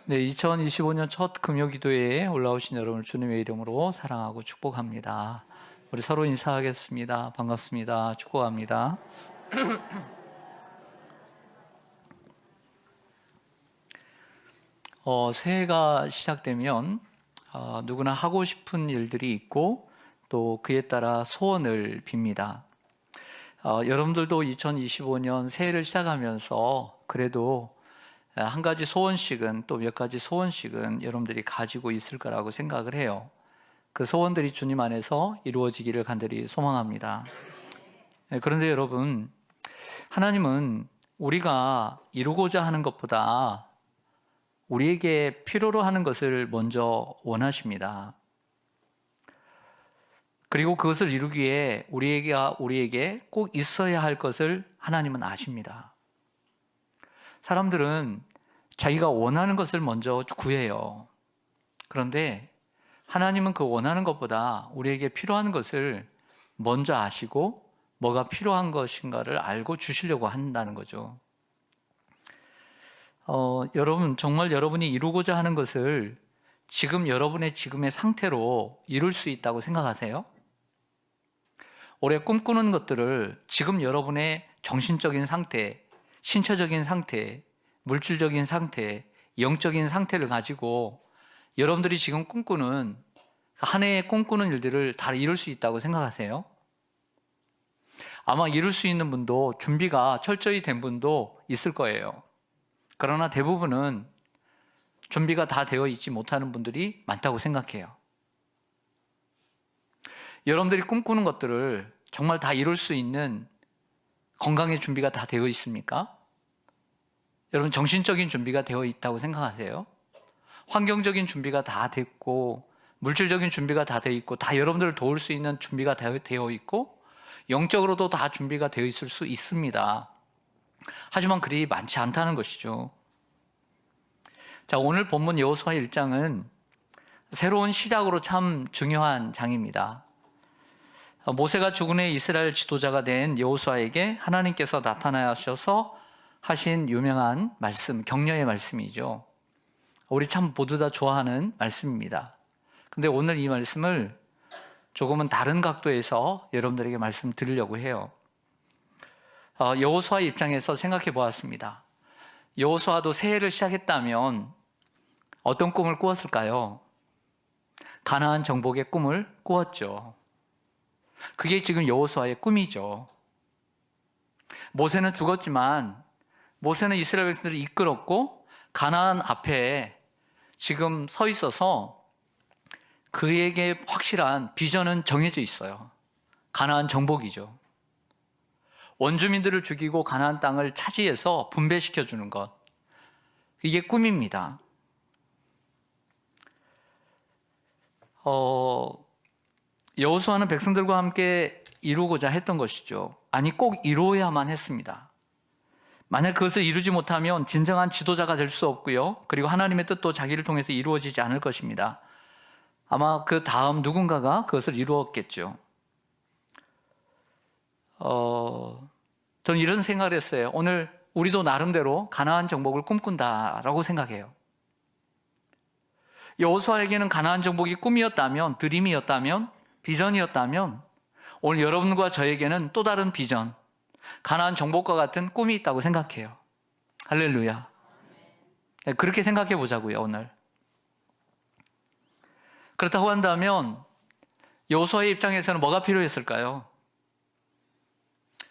네, 2025년 첫 금요기도회에 올라오신 여러분을 주님의 이름으로 사랑하고 축복합니다. 우리 서로 인사하겠습니다. 반갑습니다. 축복합니다. 새해가 시작되면 누구나 하고 싶은 일들이 있고 또 그에 따라 소원을 빕니다. 여러분들도 2025년 새해를 시작하면서 그래도 한 가지 소원씩은 또 몇 가지 소원씩은 여러분들이 가지고 있을 거라고 생각을 해요. 그 소원들이 주님 안에서 이루어지기를 간절히 소망합니다. 그런데 여러분, 하나님은 우리가 이루고자 하는 것보다 우리에게 필요로 하는 것을 먼저 원하십니다. 그리고 그것을 이루기에 우리에게 꼭 있어야 할 것을 하나님은 아십니다. 사람들은 자기가 원하는 것을 먼저 구해요. 그런데 하나님은 그 원하는 것보다 우리에게 필요한 것을 먼저 아시고 뭐가 필요한 것인가를 알고 주시려고 한다는 거죠. 여러분, 정말 여러분이 이루고자 하는 것을 지금 여러분의 지금의 상태로 이룰 수 있다고 생각하세요? 올해 꿈꾸는 것들을 지금 여러분의 정신적인 상태, 신체적인 상태, 물질적인 상태, 영적인 상태를 가지고 여러분들이 지금 꿈꾸는 한 해에 꿈꾸는 일들을 다 이룰 수 있다고 생각하세요? 아마 이룰 수 있는 분도 준비가 철저히 된 분도 있을 거예요. 그러나 대부분은 준비가 다 되어 있지 못하는 분들이 많다고 생각해요. 여러분들이 꿈꾸는 것들을 정말 다 이룰 수 있는 건강의 준비가 다 되어 있습니까? 여러분, 정신적인 준비가 되어 있다고 생각하세요? 환경적인 준비가 다 됐고 물질적인 준비가 다 되어 있고 다 여러분들을 도울 수 있는 준비가 되어 있고 영적으로도 다 준비가 되어 있을 수 있습니다. 하지만 그리 많지 않다는 것이죠. 자, 오늘 본문 여호수아 1장은 새로운 시작으로 참 중요한 장입니다. 모세가 죽은 후에 이스라엘 지도자가 된 여호수아에게 하나님께서 나타나셔서 하신 유명한 말씀, 격려의 말씀이죠. 우리 참 모두 다 좋아하는 말씀입니다. 근데 오늘 이 말씀을 조금은 다른 각도에서 여러분들에게 말씀드리려고 해요. 여호수아의 입장에서 생각해 보았습니다. 여호수아도 새해를 시작했다면 어떤 꿈을 꾸었을까요? 가나안 정복의 꿈을 꾸었죠. 그게 지금 여호수아의 꿈이죠. 모세는 죽었지만 모세는 이스라엘 백성들을 이끌었고 가나안 앞에 지금 서 있어서 그에게 확실한 비전은 정해져 있어요. 가나안 정복이죠. 원주민들을 죽이고 가나안 땅을 차지해서 분배시켜 주는 것, 이게 꿈입니다. 여호수아는 백성들과 함께 이루고자 했던 것이죠. 아니, 꼭 이루어야만 했습니다. 만약 그것을 이루지 못하면 진정한 지도자가 될 수 없고요. 그리고 하나님의 뜻도 자기를 통해서 이루어지지 않을 것입니다. 아마 그 다음 누군가가 그것을 이루었겠죠. 저는 이런 생각을 했어요. 오늘 우리도 나름대로 가나안 정복을 꿈꾼다라고 생각해요. 여호수아에게는 가나안 정복이 꿈이었다면, 드림이었다면, 비전이었다면 오늘 여러분과 저에게는 또 다른 비전, 가나안 정복과 같은 꿈이 있다고 생각해요. 할렐루야. 그렇게 생각해 보자고요, 오늘. 그렇다고 한다면 여호수아의 입장에서는 뭐가 필요했을까요?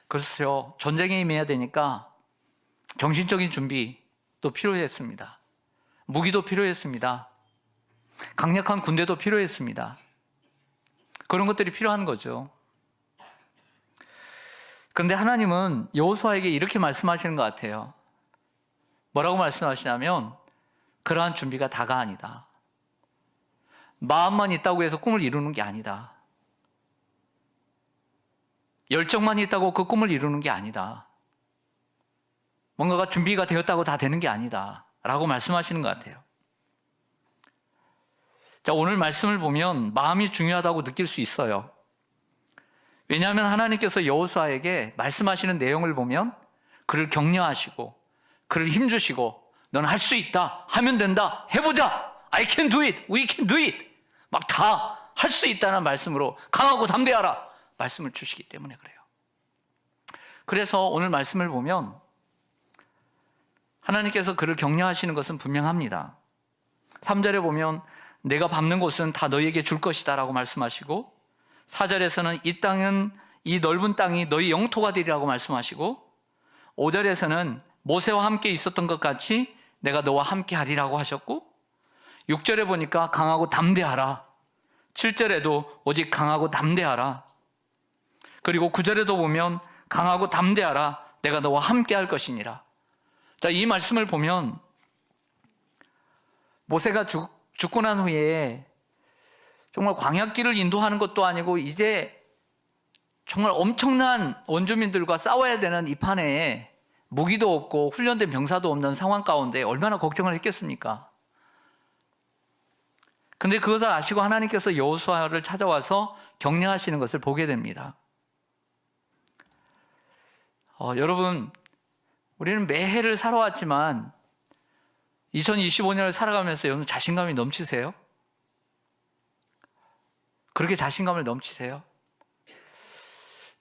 글쎄요, 전쟁에 임해야 되니까 정신적인 준비도 필요했습니다. 무기도 필요했습니다. 강력한 군대도 필요했습니다. 그런 것들이 필요한 거죠. 그런데 하나님은 여호수아에게 이렇게 말씀하시는 것 같아요. 뭐라고 말씀하시냐면 그러한 준비가 다가 아니다. 마음만 있다고 해서 꿈을 이루는 게 아니다. 열정만 있다고 그 꿈을 이루는 게 아니다. 뭔가가 준비가 되었다고 다 되는 게 아니다 라고 말씀하시는 것 같아요. 자, 오늘 말씀을 보면 마음이 중요하다고 느낄 수 있어요. 왜냐하면 하나님께서 여호수아에게 말씀하시는 내용을 보면 그를 격려하시고 그를 힘주시고 너는 할 수 있다. 하면 된다. 해보자. I can do it. We can do it. 막 다 할 수 있다는 말씀으로 강하고 담대하라 말씀을 주시기 때문에 그래요. 그래서 오늘 말씀을 보면 하나님께서 그를 격려하시는 것은 분명합니다. 3절에 보면 내가 밟는 곳은 다 너희에게 줄 것이다 라고 말씀하시고, 4절에서는 이 땅은, 이 넓은 땅이 너희 영토가 되리라고 말씀하시고, 5절에서는 모세와 함께 있었던 것 같이 내가 너와 함께 하리라고 하셨고, 6절에 보니까 강하고 담대하라, 7절에도 오직 강하고 담대하라, 그리고 9절에도 보면 강하고 담대하라, 내가 너와 함께 할 것이니라. 자, 이 말씀을 보면 모세가 죽고 난 후에 정말 광야길을 인도하는 것도 아니고 이제 정말 엄청난 원주민들과 싸워야 되는 이 판에 무기도 없고 훈련된 병사도 없는 상황 가운데 얼마나 걱정을 했겠습니까? 근데 그것을 아시고 하나님께서 여호수아를 찾아와서 격려하시는 것을 보게 됩니다. 여러분, 우리는 매해를 살아왔지만 2025년을 살아가면서 여러분 자신감이 넘치세요? 그렇게 자신감을 넘치세요?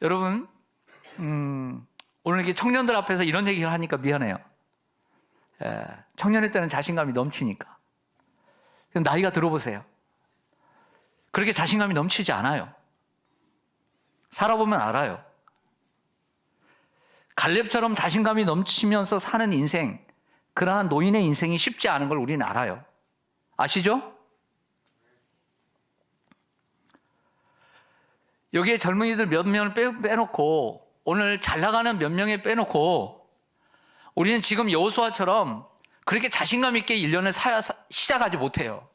여러분, 오늘 이렇게 청년들 앞에서 이런 얘기를 하니까 미안해요. 청년일 때는 자신감이 넘치니까. 나이가 들어보세요. 그렇게 자신감이 넘치지 않아요. 살아보면 알아요. 갈렙처럼 자신감이 넘치면서 사는 인생, 그러한 노인의 인생이 쉽지 않은 걸 우리는 알아요. 아시죠? 여기에 젊은이들 몇 명을 빼놓고, 오늘 잘 나가는 몇 명에 빼놓고, 우리는 지금 여호수아처럼 그렇게 자신감 있게 1년을 시작하지 못해요.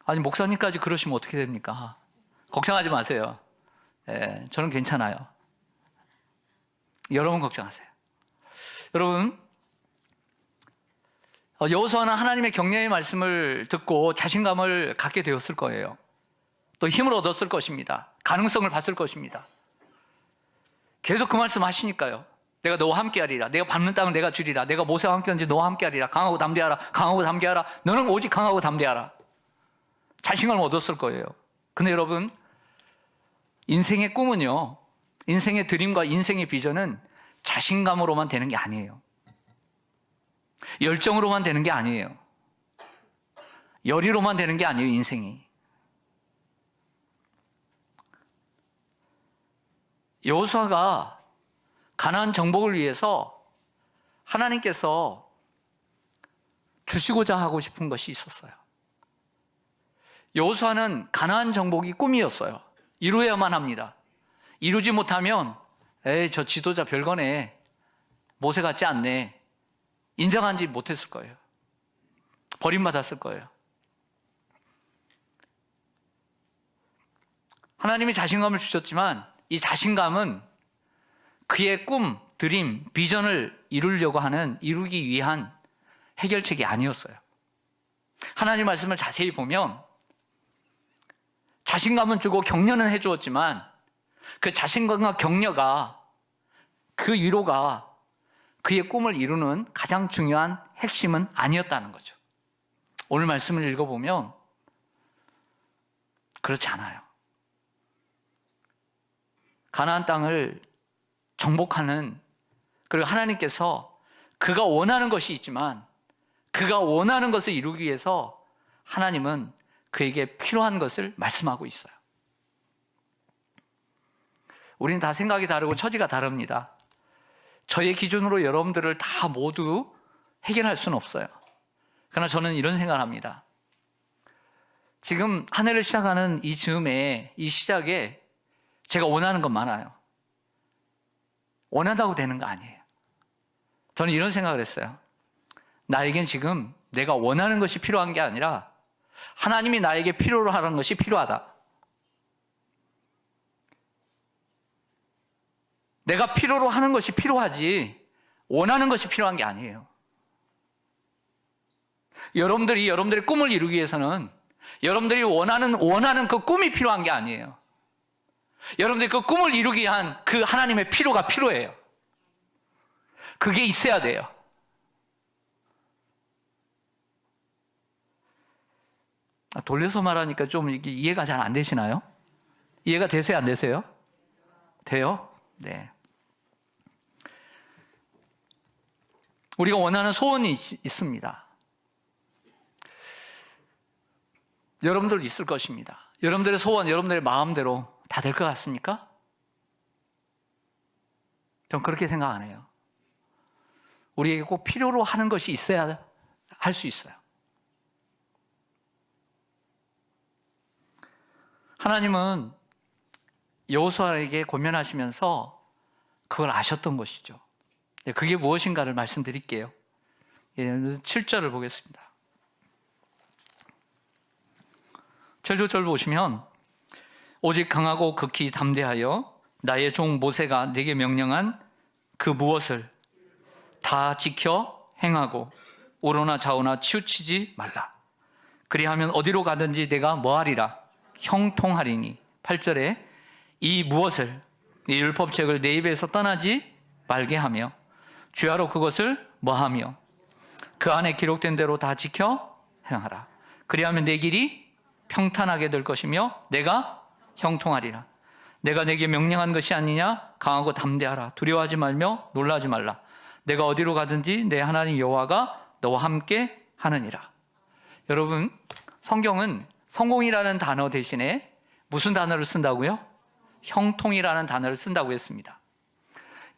아니, 목사님까지 그러시면 어떻게 됩니까? 걱정하지 마세요. 저는 괜찮아요. 여러분 걱정하세요. 여러분, 여호수아는 하나님의 격려의 말씀을 듣고 자신감을 갖게 되었을 거예요. 또 힘을 얻었을 것입니다. 가능성을 봤을 것입니다. 계속 그 말씀 하시니까요. 내가 너와 함께 하리라. 내가 밟는 땅은 내가 주리라. 내가 모세와 함께 한지 너와 함께 하리라. 강하고 담대하라. 강하고 담대하라. 너는 오직 강하고 담대하라. 자신감을 얻었을 거예요. 근데 여러분, 인생의 꿈은요, 인생의 드림과 인생의 비전은 자신감으로만 되는 게 아니에요. 열정으로만 되는 게 아니에요. 열의로만 되는 게 아니에요, 인생이. 여호수아가 가나안 정복을 위해서 하나님께서 주시고자 하고 싶은 것이 있었어요. 여호수아는 가나안 정복이 꿈이었어요. 이루어야만 합니다. 이루지 못하면 저 지도자 별거네, 모세 같지 않네, 인정하지 못했을 거예요. 버림받았을 거예요. 하나님이 자신감을 주셨지만 이 자신감은 그의 꿈, 드림, 비전을 이루기 위한 해결책이 아니었어요. 하나님 말씀을 자세히 보면 자신감은 주고 격려는 해주었지만 그 자신감과 격려가, 그 위로가 그의 꿈을 이루는 가장 중요한 핵심은 아니었다는 거죠. 오늘 말씀을 읽어보면 그렇지 않아요. 가나안 땅을 정복하는, 그리고 하나님께서 그가 원하는 것이 있지만 그가 원하는 것을 이루기 위해서 하나님은 그에게 필요한 것을 말씀하고 있어요. 우리는 다 생각이 다르고 처지가 다릅니다. 저의 기준으로 여러분들을 다 모두 해결할 수는 없어요. 그러나 저는 이런 생각을 합니다. 지금 한 해를 시작하는 이 즈음에, 이 시작에 제가 원하는 건 많아요. 원한다고 되는 거 아니에요. 저는 이런 생각을 했어요. 나에겐 지금 내가 원하는 것이 필요한 게 아니라 하나님이 나에게 필요로 하는 것이 필요하다. 내가 필요로 하는 것이 필요하지 원하는 것이 필요한 게 아니에요. 여러분들의 꿈을 이루기 위해서는 여러분들이 원하는 그 꿈이 필요한 게 아니에요. 여러분들 그 꿈을 이루기 위한 그 하나님의 필요가 필요해요. 그게 있어야 돼요. 돌려서 말하니까 좀 이게 이해가 잘 안 되시나요? 이해가 되세요? 안 되세요? 돼요? 네. 우리가 원하는 소원이 있습니다. 여러분들 있을 것입니다. 여러분들의 소원, 여러분들의 마음대로 다 될 것 같습니까? 전 그렇게 생각 안 해요. 우리에게 꼭 필요로 하는 것이 있어야 할 수 있어요. 하나님은 여호수아에게 권면하시면서 그걸 아셨던 것이죠. 그게 무엇인가를 말씀드릴게요. 7절을 보겠습니다. 7절 보시면 오직 강하고 극히 담대하여 나의 종 모세가 내게 명령한 그 무엇을 다 지켜 행하고 우로나 좌우나 치우치지 말라. 그리하면 어디로 가든지 내가 뭐하리라? 형통하리니. 8절에 이 무엇을 이 율법책을 내 입에서 떠나지 말게 하며 주야로 그것을 뭐하며 그 안에 기록된 대로 다 지켜 행하라. 그리하면 내 길이 평탄하게 될 것이며 내가 형통하리라. 내가 내게 명령한 것이 아니냐? 강하고 담대하라. 두려워하지 말며 놀라지 말라. 내가 어디로 가든지 내 하나님 여호와가 너와 함께 하느니라. 여러분, 성경은 성공이라는 단어 대신에 무슨 단어를 쓴다고요? 형통이라는 단어를 쓴다고 했습니다.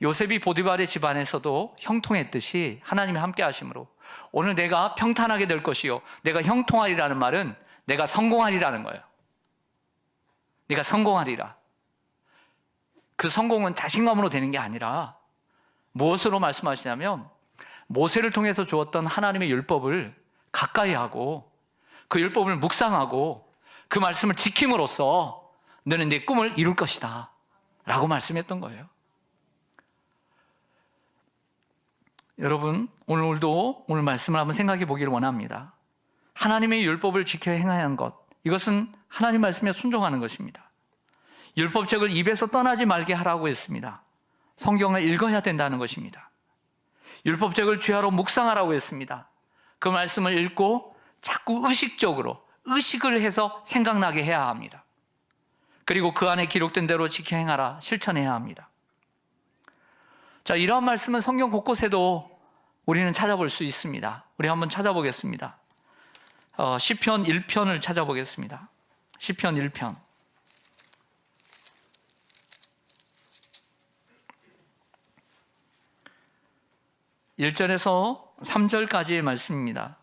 요셉이 보디발의 집안에서도 형통했듯이 하나님이 함께 하심으로 오늘 내가 평탄하게 될 것이요 내가 형통하리라는 말은 내가 성공하리라는 거예요. 내가 성공하리라. 그 성공은 자신감으로 되는 게 아니라 무엇으로 말씀하시냐면 모세를 통해서 주었던 하나님의 율법을 가까이 하고 그 율법을 묵상하고 그 말씀을 지킴으로써 너는 내 꿈을 이룰 것이다 라고 말씀했던 거예요. 여러분, 오늘 말씀을 한번 생각해 보기를 원합니다. 하나님의 율법을 지켜 행해야 하는 것, 이것은 하나님 말씀에 순종하는 것입니다. 율법책을 입에서 떠나지 말게 하라고 했습니다. 성경을 읽어야 된다는 것입니다. 율법책을 주야로 묵상하라고 했습니다. 그 말씀을 읽고 자꾸 의식을 해서 생각나게 해야 합니다. 그리고 그 안에 기록된 대로 지켜 행하라, 실천해야 합니다. 자, 이러한 말씀은 성경 곳곳에도 우리는 찾아볼 수 있습니다. 우리 한번 찾아보겠습니다. 시편 1편을 찾아보겠습니다. 시편 1편. 1절에서 3절까지의 말씀입니다.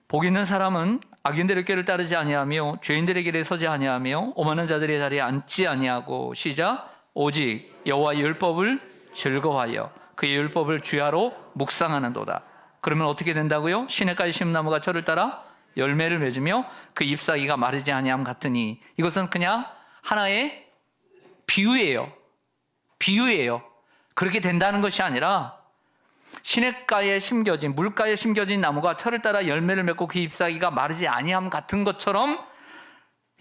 복 있는 사람은 악인들의 길을 따르지 아니하며 죄인들의 길에 서지 아니하며 오만한 자들의 자리에 앉지 아니하고 시작 오직 여호와의 율법을 즐거워하여 그의 율법을 주야로 묵상하는도다. 그러면 어떻게 된다고요? 시냇가에 심은 나무가 저를 따라 열매를 맺으며 그 잎사귀가 마르지 아니함 같으니. 이것은 그냥 하나의 비유예요. 그렇게 된다는 것이 아니라 시냇가에 심겨진, 물가에 심겨진 나무가 철을 따라 열매를 맺고 그 잎사귀가 마르지 아니함 같은 것처럼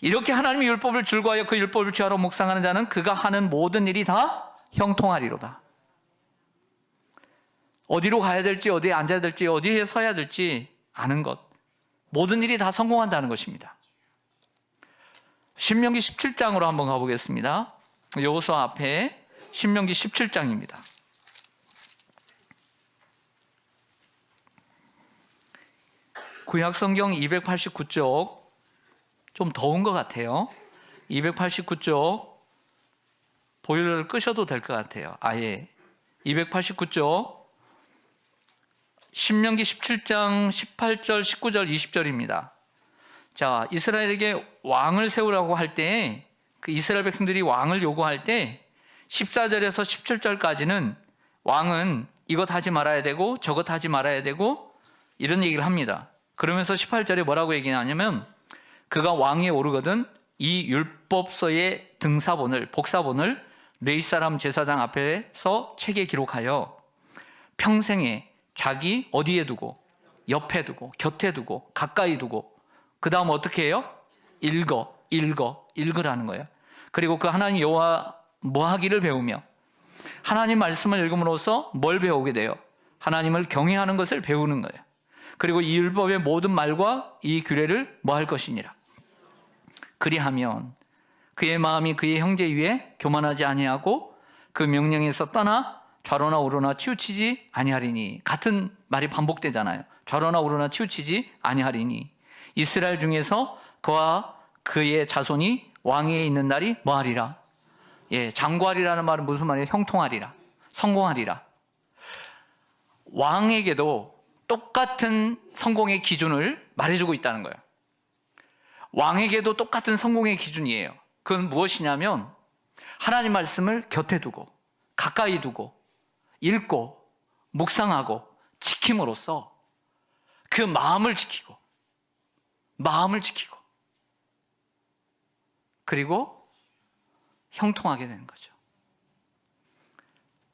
이렇게 하나님의 율법을 즐거워하여 그 율법을 주야로 묵상하는 자는 그가 하는 모든 일이 다 형통하리로다. 어디로 가야 될지, 어디에 앉아야 될지, 어디에 서야 될지 아는 것, 모든 일이 다 성공한다는 것입니다. 신명기 17장으로 한번 가보겠습니다. 여호수아 앞에 신명기 17장입니다. 구약성경 289쪽, 좀 더운 것 같아요. 289쪽 보일러를 끄셔도 될 것 같아요. 아예 289쪽 신명기 17장 18절, 19절, 20절입니다. 자, 이스라엘에게 왕을 세우라고 할 때, 그 이스라엘 백성들이 왕을 요구할 때 14절에서 17절까지는 왕은 이것 하지 말아야 되고 저것 하지 말아야 되고 이런 얘기를 합니다. 그러면서 18절에 뭐라고 얘기하냐면 그가 왕위에 오르거든 이 율법서의 등사본을, 복사본을 네 사람 제사장 앞에서 책에 기록하여 평생에 자기 어디에 두고, 옆에 두고, 곁에 두고, 가까이 두고, 그 다음 어떻게 해요? 읽으라는 거예요. 그리고 그 하나님 여호와 뭐 하기를 배우며 하나님 말씀을 읽음으로써 뭘 배우게 돼요? 하나님을 경외하는 것을 배우는 거예요. 그리고 이 율법의 모든 말과 이 규례를 뭐 할 것이니라. 그리하면 그의 마음이 그의 형제 위에 교만하지 아니하고 그 명령에서 떠나 좌로나 우로나 치우치지 아니하리니. 같은 말이 반복되잖아요. 좌로나 우로나 치우치지 아니하리니. 이스라엘 중에서 그와 그의 자손이 왕위에 있는 날이 뭐하리라. 장구하리라는 말은 무슨 말이에요? 형통하리라, 성공하리라. 왕에게도 똑같은 성공의 기준을 말해주고 있다는 거예요. 왕에게도 똑같은 성공의 기준이에요. 그건 무엇이냐면 하나님 말씀을 곁에 두고 가까이 두고 읽고 묵상하고 지킴으로써 그 마음을 지키고 그리고 형통하게 되는 거죠.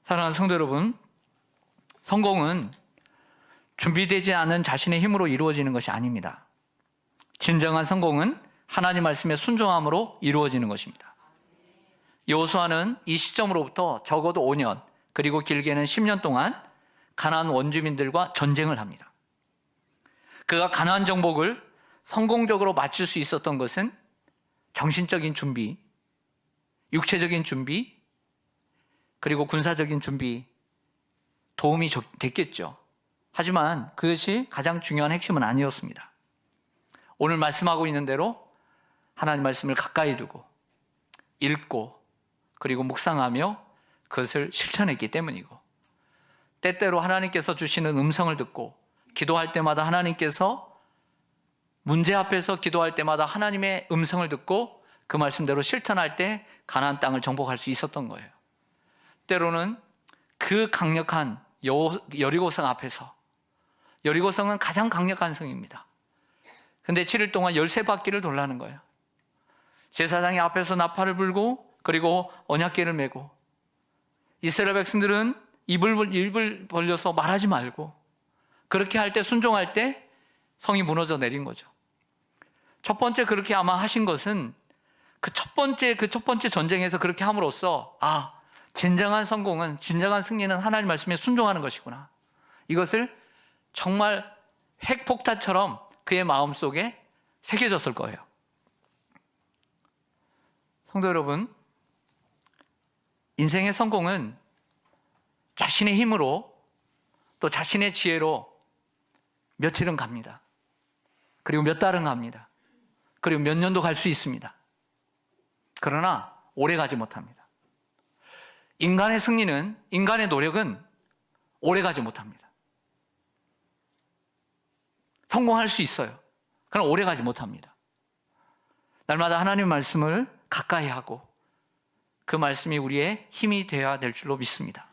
사랑하는 성도 여러분, 성공은 준비되지 않은 자신의 힘으로 이루어지는 것이 아닙니다. 진정한 성공은 하나님 말씀에 순종함으로 이루어지는 것입니다. 여호수아는 이 시점으로부터 적어도 5년, 그리고 길게는 10년 동안 가나안 원주민들과 전쟁을 합니다. 그가 가나안 정복을 성공적으로 마칠 수 있었던 것은 정신적인 준비, 육체적인 준비, 그리고 군사적인 준비, 도움이 됐겠죠. 하지만 그것이 가장 중요한 핵심은 아니었습니다. 오늘 말씀하고 있는 대로 하나님 말씀을 가까이 두고 읽고 그리고 묵상하며 그것을 실천했기 때문이고, 때때로 하나님께서 주시는 음성을 듣고 기도할 때마다 하나님께서 문제 앞에서 기도할 때마다 하나님의 음성을 듣고 그 말씀대로 실천할 때 가나안 땅을 정복할 수 있었던 거예요. 때로는 그 강력한 여리고성 앞에서, 여리고성은 가장 강력한 성입니다. 근데 7일 동안 13바퀴를 돌라는 거예요. 제사장이 앞에서 나팔을 불고 그리고 언약궤를 메고, 이스라엘 백성들은 입을 벌려서 말하지 말고 그렇게 할 때, 순종할 때 성이 무너져 내린 거죠. 첫 번째 그렇게 아마 하신 것은 그 첫 번째 전쟁에서 그렇게 함으로써 진정한 성공은, 진정한 승리는 하나님 말씀에 순종하는 것이구나, 이것을 정말 핵폭탄처럼 그의 마음속에 새겨졌을 거예요. 성도 여러분, 인생의 성공은 자신의 힘으로 또 자신의 지혜로 며칠은 갑니다. 그리고 몇 달은 갑니다. 그리고 몇 년도 갈 수 있습니다. 그러나 오래 가지 못합니다. 인간의 승리는, 인간의 노력은 오래 가지 못합니다. 성공할 수 있어요. 그러나 오래 가지 못합니다. 날마다 하나님의 말씀을 가까이 하고 그 말씀이 우리의 힘이 되어야 될 줄로 믿습니다.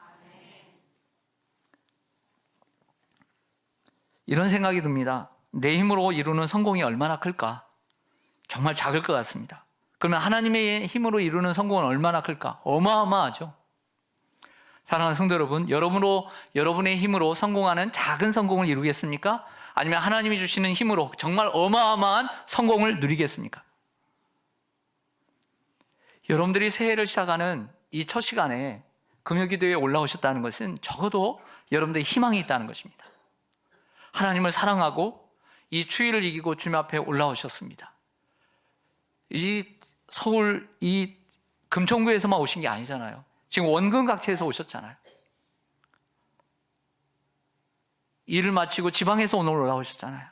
이런 생각이 듭니다. 내 힘으로 이루는 성공이 얼마나 클까? 정말 작을 것 같습니다. 그러면 하나님의 힘으로 이루는 성공은 얼마나 클까? 어마어마하죠. 사랑하는 성도 여러분, 여러분의 힘으로 성공하는 작은 성공을 이루겠습니까? 아니면 하나님이 주시는 힘으로 정말 어마어마한 성공을 누리겠습니까? 여러분들이 새해를 시작하는 이 첫 시간에 금요기도에 올라오셨다는 것은 적어도 여러분들의 희망이 있다는 것입니다. 하나님을 사랑하고 이 추위를 이기고 주님 앞에 올라오셨습니다. 이 서울, 이 금천구에서만 오신 게 아니잖아요. 지금 원근각지에서 오셨잖아요. 일을 마치고 지방에서 오늘 올라오셨잖아요.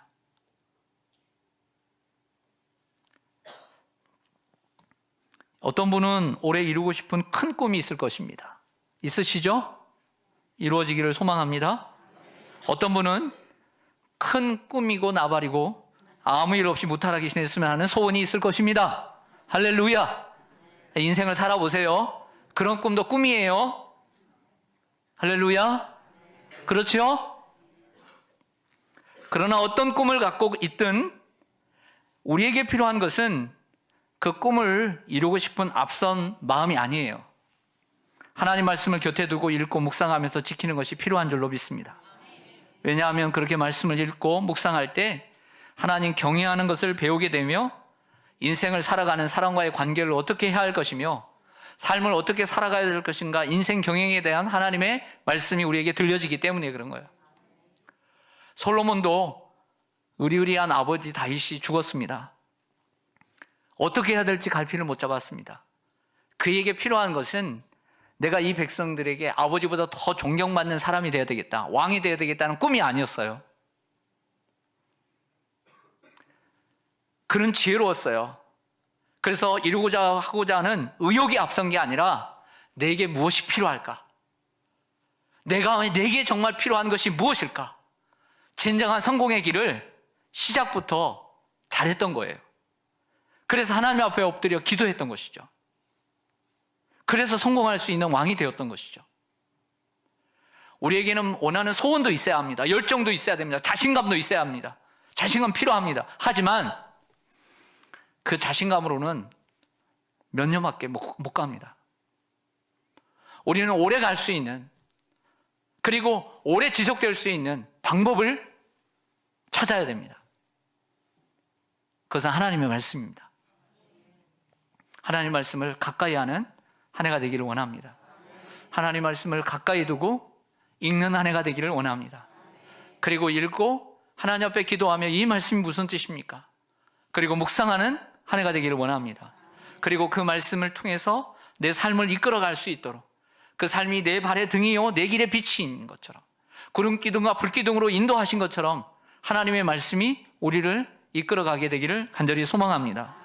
어떤 분은 올해 이루고 싶은 큰 꿈이 있을 것입니다. 있으시죠? 이루어지기를 소망합니다. 어떤 분은 큰 꿈이고 나발이고 아무 일 없이 무탈하게 지냈으면 하는 소원이 있을 것입니다. 할렐루야! 인생을 살아보세요. 그런 꿈도 꿈이에요. 할렐루야! 그렇죠? 그러나 어떤 꿈을 갖고 있든 우리에게 필요한 것은 그 꿈을 이루고 싶은 앞선 마음이 아니에요. 하나님 말씀을 곁에 두고 읽고 묵상하면서 지키는 것이 필요한 줄로 믿습니다. 왜냐하면 그렇게 말씀을 읽고 묵상할 때 하나님 경외하는 것을 배우게 되며 인생을 살아가는 사람과의 관계를 어떻게 해야 할 것이며 삶을 어떻게 살아가야 될 것인가, 인생 경영에 대한 하나님의 말씀이 우리에게 들려지기 때문에 그런 거예요. 솔로몬도 의리의리한 아버지 다윗이 죽었습니다. 어떻게 해야 될지 갈피를 못 잡았습니다. 그에게 필요한 것은 내가 이 백성들에게 아버지보다 더 존경받는 사람이 되어야 되겠다, 왕이 되어야 되겠다는 꿈이 아니었어요. 그는 지혜로웠어요. 그래서 이루고자 하고자 하는 의욕이 앞선 게 아니라 내게 무엇이 필요할까? 내게 정말 필요한 것이 무엇일까? 진정한 성공의 길을 시작부터 잘했던 거예요. 그래서 하나님 앞에 엎드려 기도했던 것이죠. 그래서 성공할 수 있는 왕이 되었던 것이죠. 우리에게는 원하는 소원도 있어야 합니다. 열정도 있어야 됩니다. 자신감도 있어야 합니다. 자신감 필요합니다. 하지만 그 자신감으로는 몇 년밖에 못 갑니다. 우리는 오래 갈 수 있는, 그리고 오래 지속될 수 있는 방법을 찾아야 됩니다. 그것은 하나님의 말씀입니다. 하나님의 말씀을 가까이 하는 한 해가 되기를 원합니다. 하나님의 말씀을 가까이 두고 읽는 한 해가 되기를 원합니다. 그리고 읽고 하나님 앞에 기도하며 이 말씀이 무슨 뜻입니까? 그리고 묵상하는 한 해가 되기를 원합니다. 그리고 그 말씀을 통해서 내 삶을 이끌어갈 수 있도록, 그 삶이 내 발의 등이요 내 길의 빛인 것처럼, 구름기둥과 불기둥으로 인도하신 것처럼 하나님의 말씀이 우리를 이끌어가게 되기를 간절히 소망합니다.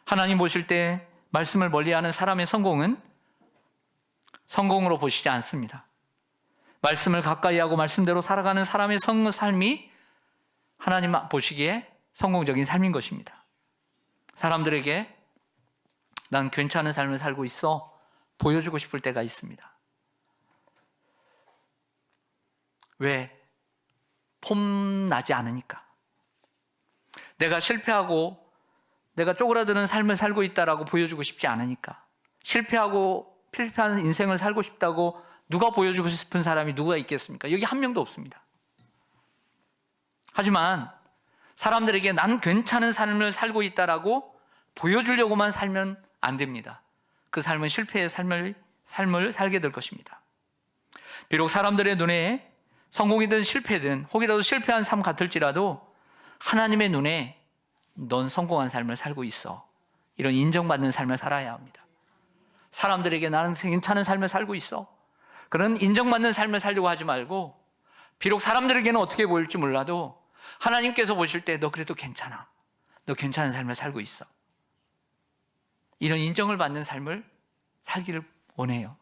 하나님 보실 때 말씀을 멀리하는 사람의 성공은 성공으로 보시지 않습니다. 말씀을 가까이 하고 말씀대로 살아가는 사람의 삶이 하나님 보시기에 성공적인 삶인 것입니다. 사람들에게 난 괜찮은 삶을 살고 있어 보여주고 싶을 때가 있습니다. 왜? 폼나지 않으니까. 내가 실패하고 내가 쪼그라드는 삶을 살고 있다라고 보여주고 싶지 않으니까. 실패한 인생을 살고 싶다고 누가 보여주고 싶은 사람이 누가 있겠습니까? 여기 한 명도 없습니다. 하지만 사람들에게 난 괜찮은 삶을 살고 있다라고 보여주려고만 살면 안 됩니다. 그 삶은 실패의 삶을 살게 될 것입니다. 비록 사람들의 눈에 성공이든 실패든 혹이라도 실패한 삶 같을지라도 하나님의 눈에 넌 성공한 삶을 살고 있어, 이런 인정받는 삶을 살아야 합니다. 사람들에게 나는 괜찮은 삶을 살고 있어, 그런 인정받는 삶을 살려고 하지 말고, 비록 사람들에게는 어떻게 보일지 몰라도 하나님께서 보실 때 너 그래도 괜찮아, 너 괜찮은 삶을 살고 있어, 이런 인정을 받는 삶을 살기를 원해요.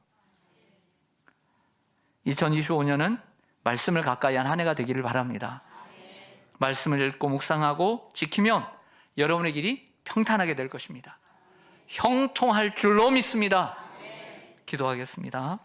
2025년은 말씀을 가까이 한 한 해가 되기를 바랍니다. 말씀을 읽고 묵상하고 지키면 여러분의 길이 평탄하게 될 것입니다. 형통할 줄로 믿습니다. 기도하겠습니다.